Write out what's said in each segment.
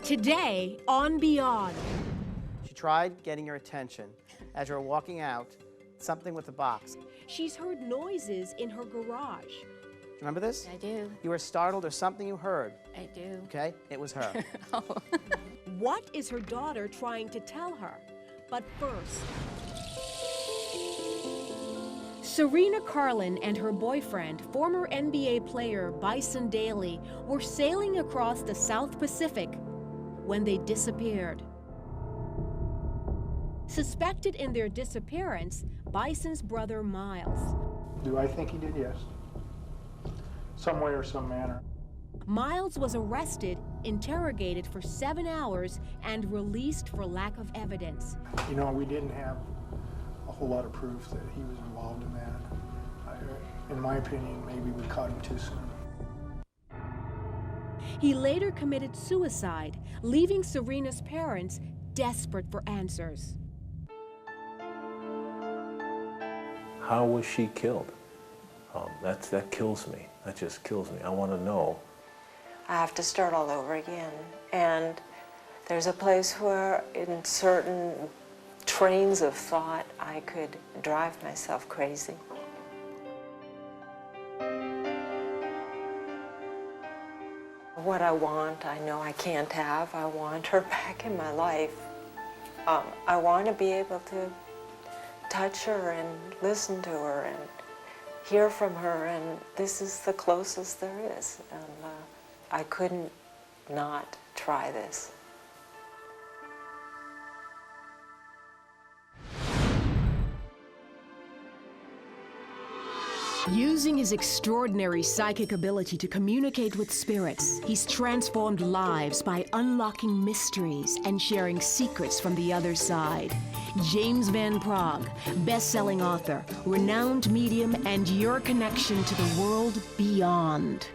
Today on Beyond. She tried getting your attention as you were walking out, something with the box. She's heard noises in her garage. Remember this? I do. You were startled or something you heard. I do. Okay? It was her. Oh. What is her daughter trying to tell her? But first, Serena Karlin and her boyfriend, former NBA player Bison Dele, were sailing across the South Pacific when they disappeared. Suspected in their disappearance, Bison's brother Miles. Do I think he did? Yes. Some way or some manner. Miles was arrested, interrogated for 7 hours, and released for lack of evidence. You know, we didn't have a whole lot of proof that he was involved in that. In my opinion, maybe we caught him too soon. He later committed suicide, leaving Serena's parents desperate for answers. How was she killed? That kills me. That just kills me. I want to know. I have to start all over again. And there's a place where in certain trains of thought I could drive myself crazy. What I want, I know I can't have. I want her back in my life. I want to be able to touch her and listen to her and hear from her, and this is the closest there is. And I couldn't not try this. Using his extraordinary psychic ability to communicate with spirits, he's transformed lives by unlocking mysteries and sharing secrets from the other side. James Van Praagh, best-selling author, renowned medium, and your connection to the world beyond.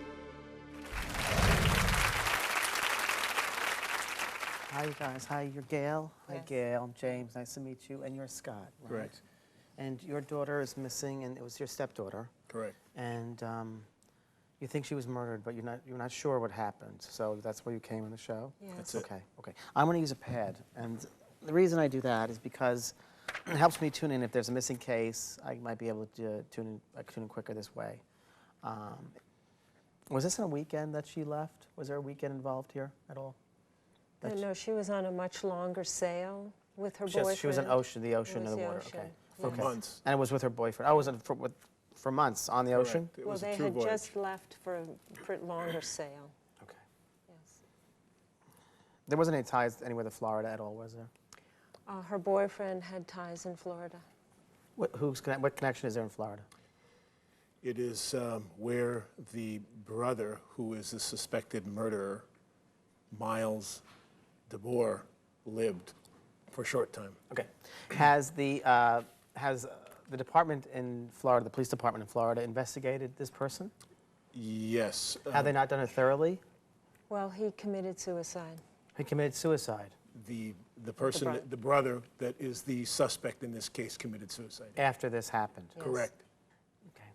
Hi, you guys. Hi, you're Gail. Hi, Yes. Gail. I'm James. Nice to meet you. And you're Scott, right? Correct. And your daughter is missing, and it was your stepdaughter. Correct. And you think she was murdered, but you're not sure what happened. So that's why you came on the show? Yes. That's it. Okay, okay. I'm going to use a pad. And the reason I do that is because it helps me tune in. If there's a missing case, I might be able to tune in quicker this way. Was this on a weekend that she left? Was there a weekend involved here at all? No, she was on a much longer sail with her boyfriend. She was in the ocean It of was the the water. ocean, Okay. yeah. For months. And it was with her boyfriend. Oh, was it for months on the ocean? Correct. It Well, was they a true had voyage. just left for a longer sail. Okay. Yes. There wasn't any ties anywhere to Florida at all, was there? Her boyfriend had ties in Florida. What connection is there in Florida? It is where the brother, who is the suspected murderer, Miles DeBoer, lived for a short time. Okay. Has the department in Florida, the police department in Florida, investigated this person? Yes. Have they not done it thoroughly? Well, he committed suicide. He committed suicide The person, brother. the brother that is the suspect in this case, committed suicide. after this happened. Yes. Correct. Okay.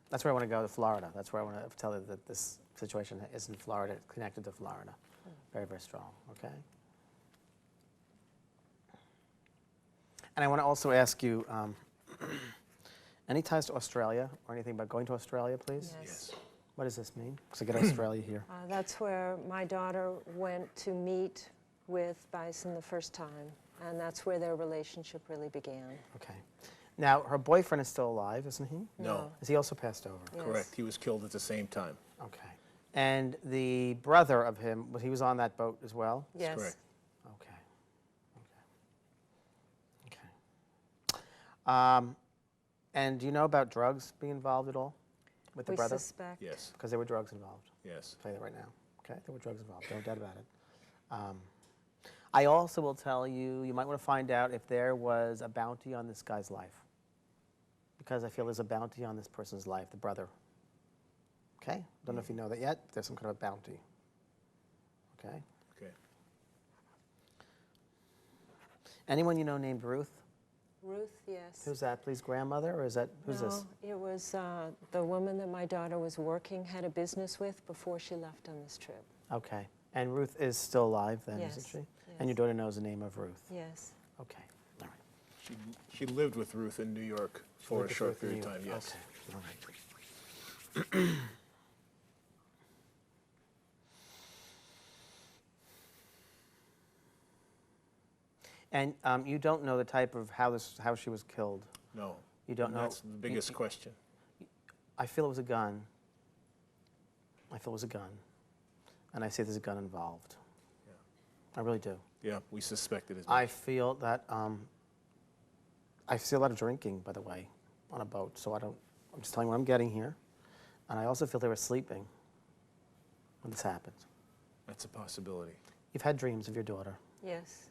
That's where I want to go, to Florida. That's where I want to tell you that this situation is in Florida, connected to Florida. Very, very strong, okay? And I want to also ask you, any ties to Australia or anything about going to Australia, please? Yes. What does this mean? Because I get Australia here. That's where my daughter went to meet with Bison the first time, and that's where their relationship really began. Okay. Now, her boyfriend is still alive, isn't he? No. Is he also passed over? Yes. Correct. He was killed at the same time. Okay. And the brother of him, he was on that boat as well? Yes. Correct. Okay. Okay. And do you know about drugs being involved at all with the We brother? suspect. Yes. Because there were drugs involved. Yes. I'll tell you that right now. Okay, there were drugs involved. No doubt about it. I also will tell you, you might want to find out if there was a bounty on this guy's life. Because I feel there's a bounty on this person's life, the brother. Okay? Don't know if you know that yet. There's some kind of a bounty. Okay? Okay. Anyone you know named Ruth? Ruth, yes. Who's that, please? Grandmother, or is that, who's this? No, it was the woman that my daughter was had a business with before she left on this trip. Okay. And Ruth is still alive then, Yes, isn't she? yes. And your daughter knows the name of Ruth? Yes. Okay, all right. She lived with Ruth in New York for a short period of time, yes. Okay, all right. And you don't know the type of how she was killed. No. You don't And know. That's the biggest question. I feel it was a gun. I feel it was a gun, and I say there's a gun involved. I really do. Yeah, we suspected as much. I feel that I see a lot of drinking, by the way, on a boat. So I'm just telling you what I'm getting here, and I also feel they were sleeping when this happened. That's a possibility. You've had dreams of your daughter. Yes.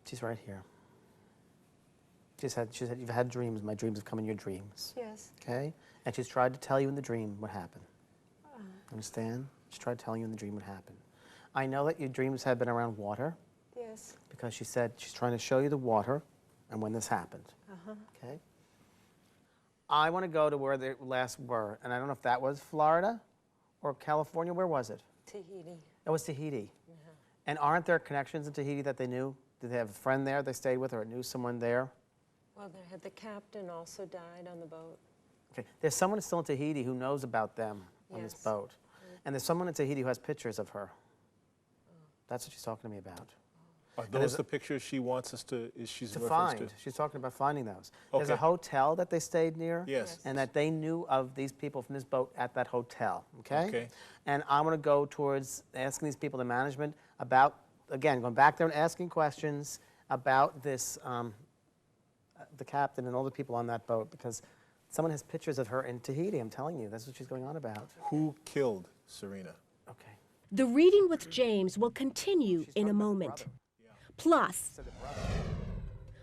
She's right here. She said, you've had dreams. My dreams have come in your dreams. Yes. Okay? And she's tried to tell you in the dream what happened. Understand? She tried to tell you in the dream what happened. I know that your dreams have been around water Yes. because she said she's trying to show you the water and when this happened. Okay? I want to go to where they last were, and I don't know if that was Florida or California. Where was it? Tahiti. It was Tahiti. And aren't there connections in Tahiti that they knew? Did they have a friend there they stayed with or knew someone there? Well, the captain also died on the boat. Okay. There's someone still in Tahiti who knows about them on this Yes. boat. And there's someone in Tahiti who has pictures of her. That's what she's talking to me about. Are those the pictures she wants us to, is she's To reference find. to? She's talking about finding those. There's a Okay. hotel that they stayed near. Yes. And that they knew of these people from this boat at that hotel. Okay? Okay. And I want to go towards asking these people, the management, about, again, going back there and asking questions about this, the captain and all the people on that boat, because someone has pictures of her in Tahiti. I'm telling you, that's what she's going on about. Who killed Serena? Okay. The reading with James will continue in a moment. Plus,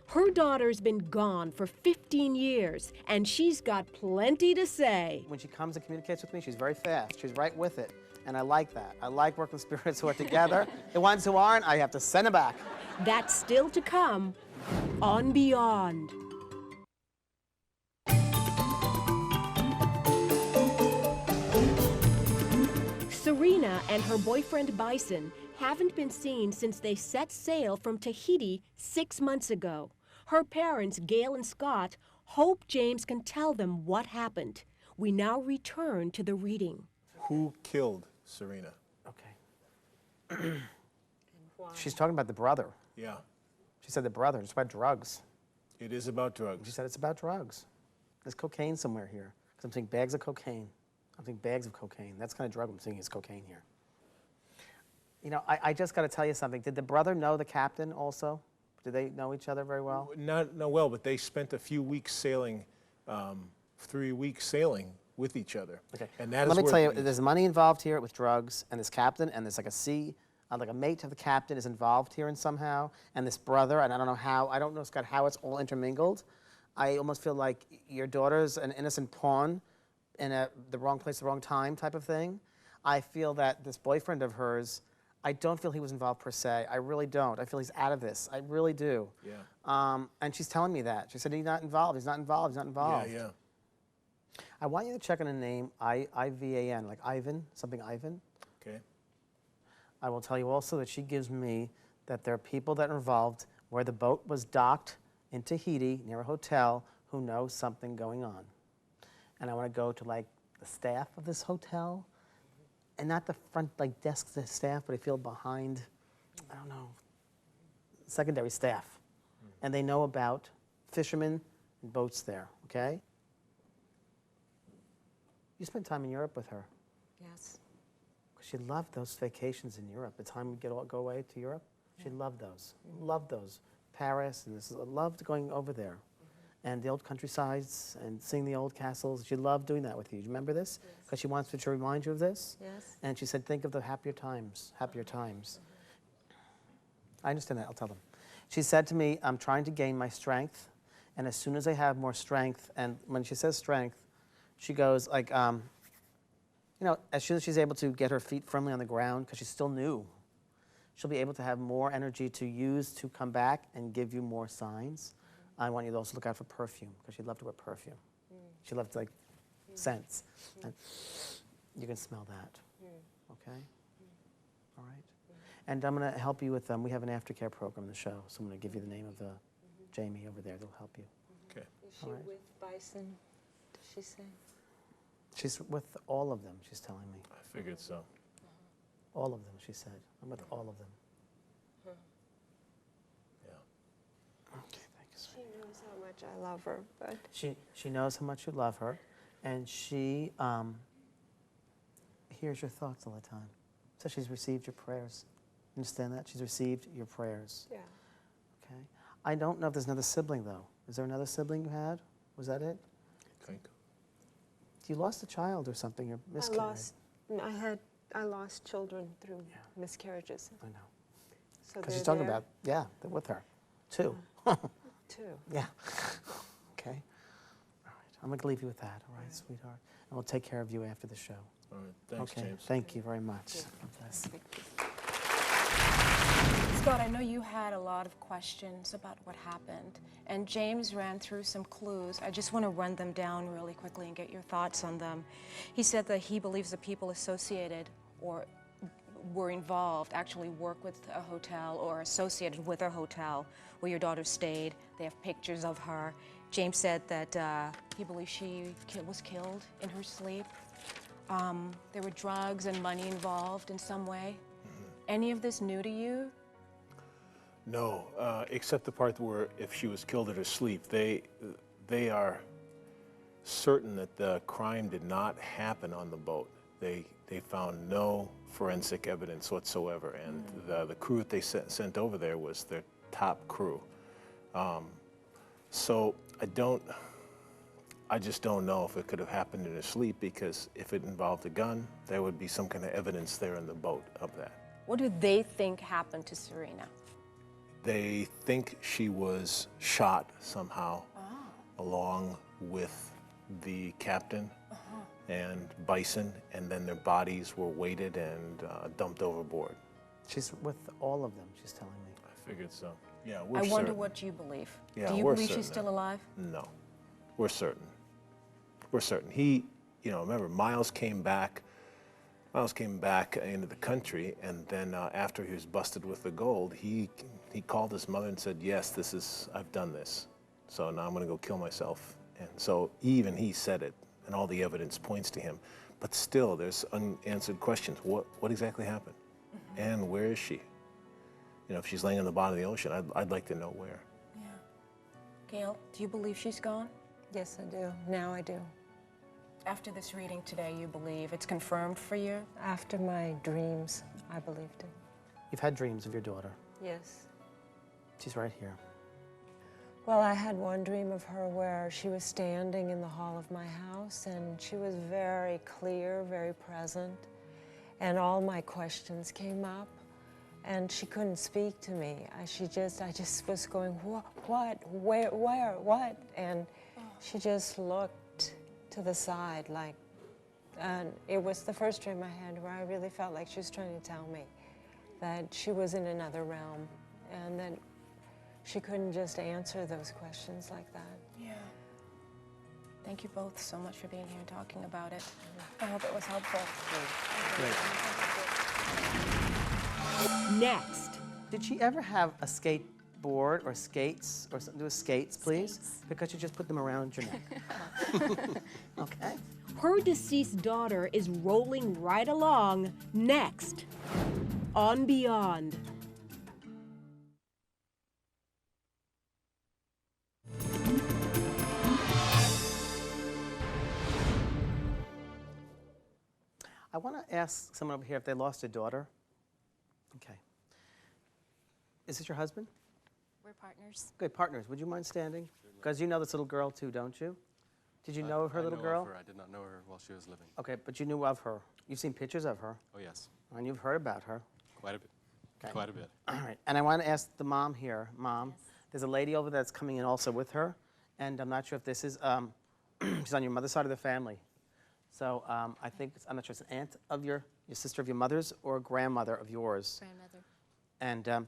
her daughter's been gone for 15 years, and she's got plenty to say. When she comes and communicates with me, she's very fast. She's right with it. And I like that. I like working with spirits who are together. The ones who aren't, I have to send them back. That's still to come on Beyond. Serena and her boyfriend Bison haven't been seen since they set sail from Tahiti 6 months ago. Her parents, Gail and Scott, hope James can tell them what happened. We now return to the reading. Who killed Serena? Okay. Why? She's talking about the brother. Yeah, She said the brother. It's about drugs. it is about She drugs. said it's about drugs. There's cocaine somewhere here. Because I'm seeing bags of cocaine. I'm seeing bags of cocaine. That's the kind of drug I'm seeing is cocaine here. You know, I just got to tell you something. Did the brother know the captain also? Did they know each other very well? Not well, but they spent a few weeks sailing, 3 weeks sailing with each other. Okay. And that is Let me where tell you, the- there's money involved here with drugs, and this captain, and there's like like a mate of the captain is involved here in somehow, and this brother, and I don't know how, I don't know, Scott, how it's all intermingled. I almost feel like your daughter's an innocent pawn in the wrong place, the wrong time type of thing. I feel that this boyfriend of hers, I don't feel he was involved per se. I really don't. I feel he's out of this. I really do. Yeah. And she's telling me that. She said he's not involved. He's not involved. He's not involved. Yeah, I want you to check on a name, I-V-A-N, like Ivan, something Ivan. okay. I will tell you also that she gives me that there are people that are involved where the boat was docked in Tahiti near a hotel who know something going on. And I want to go to like the staff of this hotel, and not the front like desk staff, but I feel behind, I don't know, secondary staff. And they know about fishermen and boats there, okay? You spent time in Europe with her. Yes. She loved those vacations in Europe. The time we'd go away to Europe, she loved those. Loved those. Paris, and loved going over there. And the old countrysides and seeing the old castles. She loved doing that with you. Do you remember this? Because she wants to remind you of this. Yes. And she said, think of the happier times, happier times. I understand that. I'll tell them. She said to me, I'm trying to gain my strength. And as soon as I have more strength, and when she says strength, she goes like, you know, as soon as she's able to get her feet firmly on the ground, because she's still new, she'll be able to have more energy to use to come back and give you more signs. I want you to also look out for perfume, because she loved to wear perfume. She loved like scents. And you can smell that. Okay? All right? And I'm going to help you with them. We have an aftercare program in the show, so I'm going to give you the name of the Jamie over there. They'll help you. Okay. Is she All right. with Bison, does she say? She's with all of them, she's telling me. I figured so. All of them, she said. I'm with all of them. Yeah. Okay, thank you, She sweetie. knows how much I love her, but She knows how much you love her, and she hears your thoughts all the time. So she's received your prayers. Understand that? She's received your prayers. yeah. Okay. I don't know if there's another sibling, though. Is there another sibling you had? Was that it? Think. You lost a child or something, or miscarried. I lost children through miscarriages. I know. So Because they're she's talking there about, yeah, they're with her. Two. too. Yeah. Okay. All right. I'm going to leave you with that, all right, sweetheart? And we'll take care of you after the show. All right. Thanks, Okay. James. Thank you very much. God bless. Scott, I know you had a lot of questions about what happened, and James ran through some clues. I just want to run them down really quickly and get your thoughts on them. He said that he believes the people associated or were involved actually work with a hotel or associated with a hotel where your daughter stayed. They have pictures of her. James said that he believes she was killed in her sleep. There were drugs and money involved in some way. Any of this new to you? No, except the part where if she was killed in her sleep, they are certain that the crime did not happen on the boat. They found no forensic evidence whatsoever, and the crew that they sent over there was their top crew. So I just don't know if it could have happened in her sleep, because if it involved a gun, there would be some kind of evidence there in the boat of that. What do they think happened to Serena? They think she was shot somehow along with the captain and Bison, and then their bodies were weighted and dumped overboard. She's with all of them, she's telling me. I figured so. Yeah, we're I certain. wonder what you believe. Yeah, Do you we're believe certain she's still that- alive? No, we're certain. We're certain. He, remember, Miles came back into the country, and then after he was busted with the gold, he called his mother and said, yes, I've done this. So now I'm going to go kill myself. And so even he said it, and all the evidence points to him. But still, there's unanswered questions. What exactly happened? And where is she? If she's laying on the bottom of the ocean, I'd like to know where. Yeah. Gail, do you believe she's gone? Yes, I do. Now I do. After this reading today, you believe it's confirmed for you? After my dreams, I believed it. You've had dreams of your daughter. Yes. She's right here. Well, I had one dream of her where she was standing in the hall of my house, and she was very clear, very present, and all my questions came up, and she couldn't speak to me. I just was going, what, where, what? And she just looked to the side, and it was the first dream I had where I really felt like she was trying to tell me that she was in another realm, and that she couldn't just answer those questions like that. Yeah. Thank you both so much for being here and talking about it. I hope it was helpful. Next, Did she ever have a skateboard or skates or something to do with skates, please? Skates. Because you just put them around your neck. Okay. her deceased daughter is rolling right along. Next, on Beyond. I want to ask someone over here if they lost a daughter. Okay. Is this your husband? We're partners. Good, partners. Would you mind standing? Because you know this little girl too, don't you? Did you know of her, little girl? Of her. I did not know her while she was living. Okay, but you knew of her. You've seen pictures of her, Oh, yes. and you've heard about her. Quite a bit. Okay. Quite a bit. All right, and I want to ask the mom here. Mom, there's a lady over there that's coming in also with her, and I'm not sure if this is, she's on your mother's side of the family. So I think, I'm not sure, it's an aunt of your sister of your mother's or a grandmother of yours. Grandmother. And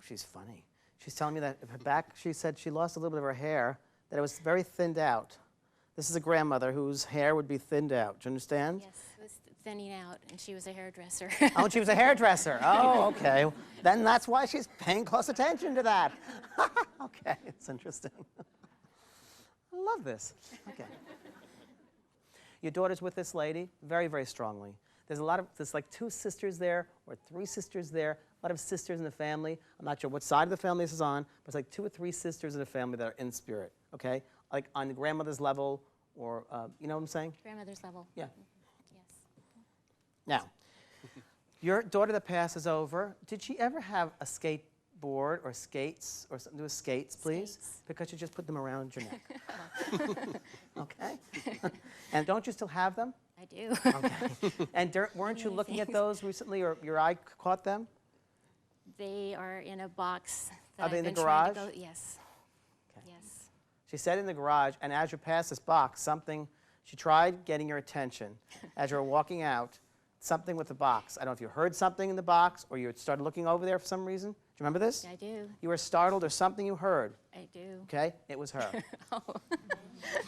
she's funny. She's telling me that her back, she said she lost a little bit of her hair, that it was very thinned out. This is a grandmother whose hair would be thinned out. Do you understand? Yes, thinning out, and she was a hairdresser. Oh, she was a hairdresser. Oh, okay. Then that's why she's paying close attention to that. Okay, it's interesting. I love this. Okay. Your daughter's with this lady very, very strongly. There's like 2 sisters there or 3 sisters there, a lot of sisters in the family. I'm not sure what side of the family this is on, but it's like 2 or 3 sisters in the family that are in spirit, okay? Like on the grandmother's level or, you know what I'm saying? Grandmother's level. Yeah. Yes. Now, your daughter that passes over, did she ever have a skateboard or skates or something to do with skates, please? Skates. Because you just put them around your neck. Okay? And don't you still have them? I do. Okay. And weren't you looking at those recently, or your eye caught them? They are in a box. That Are they I've in the been trying to garage? yes. Okay. Yes. She said in the garage, and as you passed this box, she tried getting your attention. As you were walking out, something with the box. I don't know if you heard something in the box, or you had started looking over there for some reason. Do you remember this? I do. You were startled, or something you heard. I do. Okay? It was her. Oh.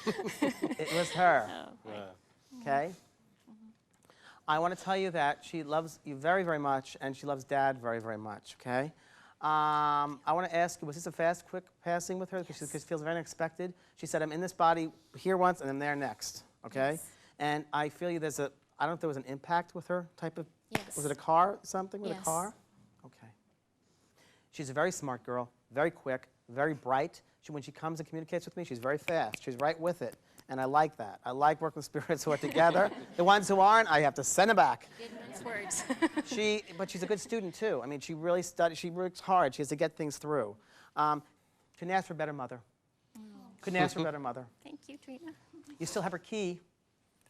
It was her. Oh. Okay? I want to tell you that she loves you very, very much, and she loves Dad very, very much, okay? I want to ask you, was this a fast, quick passing with her? Because Yes. she feels very unexpected. She said, I'm in this body here once, and I'm there next, okay? Yes. And I feel you there's I don't know if there was an impact with her type of, Yes. was it a car, something with a Yes. car? Okay. She's a very smart girl, very quick, very bright. When she comes and communicates with me, she's very fast. She's right with it. And I like that. I like working with spirits who are together. The ones who aren't, I have to send them back. Didn't mince words. But she's a good student too. I mean, she really studies. She works hard. She has to get things through. Couldn't ask for a better mother. Couldn't ask for a better mother. Thank you, Trina. You still have her key.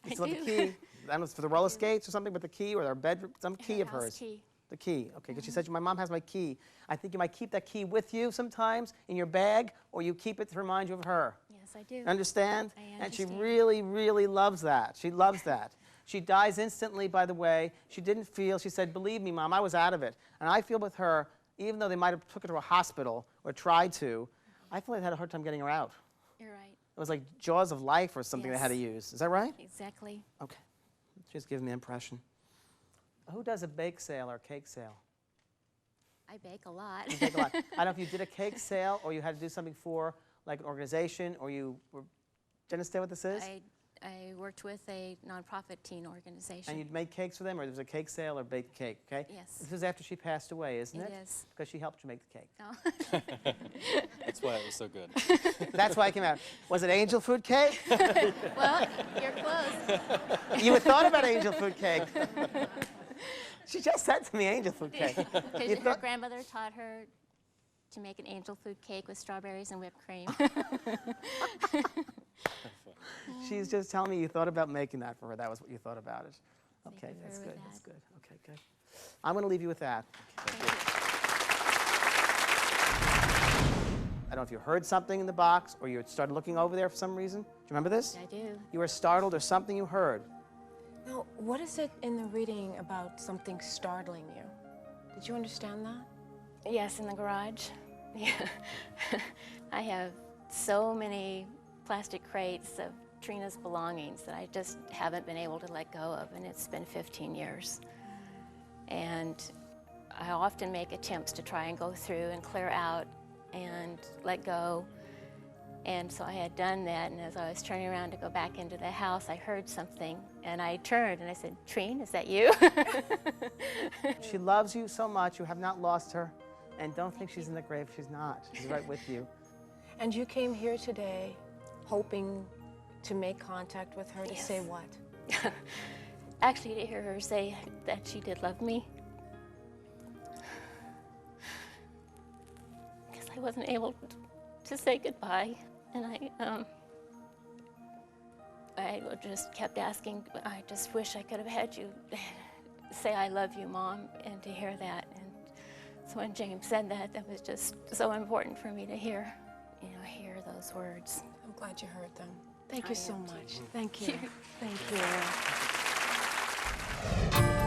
You I still have the do. key. I don't know if it's for the roller skates or something, but the key or her bedroom, some key of House hers. key. The key. Okay, because she said, my mom has my key. I think you might keep that key with you sometimes in your bag, or you keep it to remind you of her. Yes, I do. Understand? I And she understand. really, really loves that. She loves that. She dies instantly, by the way. She didn't feel, she said, believe me, Mom, I was out of it. And I feel with her, even though they might have took her to a hospital or tried to, I feel like they had a hard time getting her out. You're right. It was like jaws of life or something they had to Yes. use. Is that right? Exactly. Okay. Just give me the impression. Who does a bake sale or cake sale? I bake a lot. You bake a lot. I don't know if you did a cake sale or you had to do something for like an organization or you were, do you understand what this is? I worked with a nonprofit teen organization. And you'd make cakes for them, or there was a cake sale or baked cake, okay? Yes. This was after she passed away, isn't it? It is. Because she helped you make the cake. Oh. That's why it was so good. That's why it came out. Was it angel food cake? Well, you're close. You had thought about angel food cake. She just said to me angel food cake. Because You her thought- grandmother taught her to make an angel food cake with strawberries and whipped cream. She's just telling me you thought about making that for her. That was what you thought about it. Okay, Thank you that's for good. that. That's good. Okay, good. I'm going to leave you with that. I don't know if you heard something in the box or you had started looking over there for some reason. Do you remember this? I do. You were startled or something you heard. Now, what is it in the reading about something startling you? Did you understand that? Yes, in the garage. Yeah. I have so many plastic crates of Trina's belongings that I just haven't been able to let go of, and it's been 15 years. And I often make attempts to try and go through and clear out and let go. And so I had done that, and as I was turning around to go back into the house, I heard something, and I turned and I said, Trine, is that you? She loves you so much. You have not lost her. And don't think she's in the grave. She's not. She's right with you. And you came here today hoping to make contact with her to Yes. say what? Actually, to hear her say that she did love me. Because I wasn't able to say goodbye. And I just kept asking, I just wish I could have had you say I love you, Mom, and to hear that. And so when James said that, that was just so important for me to hear, hear those words. I'm glad you heard them. Thank I you so am much. too. Thank you. Thank you.